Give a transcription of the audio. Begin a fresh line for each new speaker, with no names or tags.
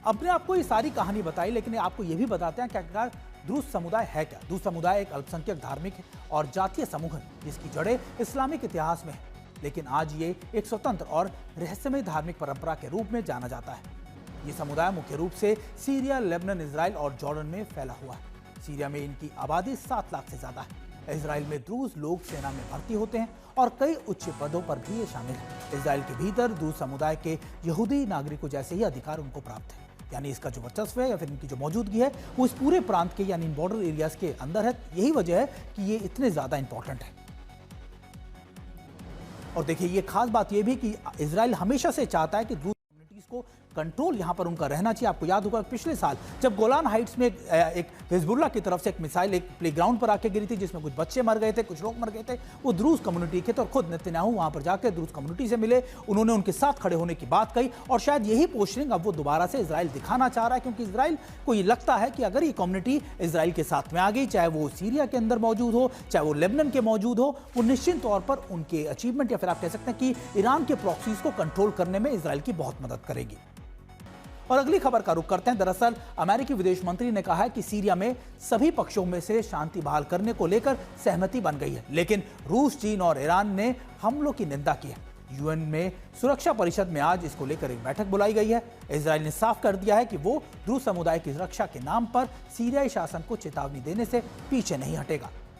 अपने आपको ये सारी कहानी बताई, लेकिन आपको ये भी बताते हैं कि आखिरकार द्रूज समुदाय है क्या। द्रूज समुदाय एक अल्पसंख्यक धार्मिक और जातीय समूह है जिसकी जड़ें इस्लामिक इतिहास में है, लेकिन आज ये एक स्वतंत्र और रहस्यमय धार्मिक परंपरा के रूप में जाना जाता है। ये समुदाय मुख्य रूप से सीरिया, लेबनान, इजराइल और जॉर्डन में फैला हुआ है। सीरिया में इनकी आबादी 7 लाख से ज्यादा है। इजराइल में द्रूज लोग सेना में भर्ती होते हैं और कई उच्च पदों पर भी ये शामिल है। इजराइल के भीतर द्रूज समुदाय के यहूदी नागरिकों जैसे ही अधिकार उनको प्राप्त है, यानी इसका जो वर्चस्व है या फिर इनकी जो मौजूदगी है वो इस पूरे प्रांत के यानी बॉर्डर एरियाज के अंदर है। यही वजह है कि ये इतने ज्यादा इंपॉर्टेंट है। और देखिए, ये खास बात ये भी कि इजराइल हमेशा से चाहता है कि द्रूज कम्युनिटीज को कंट्रोल यहां पर उनका रहना चाहिए। आपको याद होगा पिछले साल जब गोलान हाइट्स में एक हिजबुल्ला की तरफ से एक मिसाइल एक प्लेग्राउंड पर आके गिरी थी जिसमें कुछ बच्चे मर गए थे, कुछ लोग मर गए थे, वो द्रूज कम्युनिटी के थे। और खुद नेतन्याहू वहां पर जाकर द्रूज कम्युनिटी से मिले, उन्होंने उनके साथ खड़े होने की बात कही और शायद यही पोस्टरिंग अब वो दोबारा से इजराइल दिखाना चाह रहा है, क्योंकि इजराइल को ये लगता है कि अगर ये कम्युनिटी इजराइल के साथ में आ गई, चाहे वो सीरिया के अंदर मौजूद हो, चाहे वो लेबनान के मौजूद हो, वो निश्चित तौर पर उनके अचीवमेंट या फिर आप कह सकते हैं कि ईरान के प्रॉक्सीज को कंट्रोल करने में इजराइल की बहुत मदद करेगी। और अगली खबर का रुख करते हैं। दरअसल अमेरिकी विदेश मंत्री ने कहा है कि सीरिया में सभी पक्षों में से शांति बहाल करने को लेकर सहमति बन गई है, लेकिन रूस, चीन और ईरान ने हमलों की निंदा की है। यूएन में सुरक्षा परिषद में आज इसको लेकर एक बैठक बुलाई गई है। इजराइल ने साफ कर दिया है कि वो द्रूज समुदाय की रक्षा के नाम पर सीरियाई शासन को चेतावनी देने से पीछे नहीं हटेगा।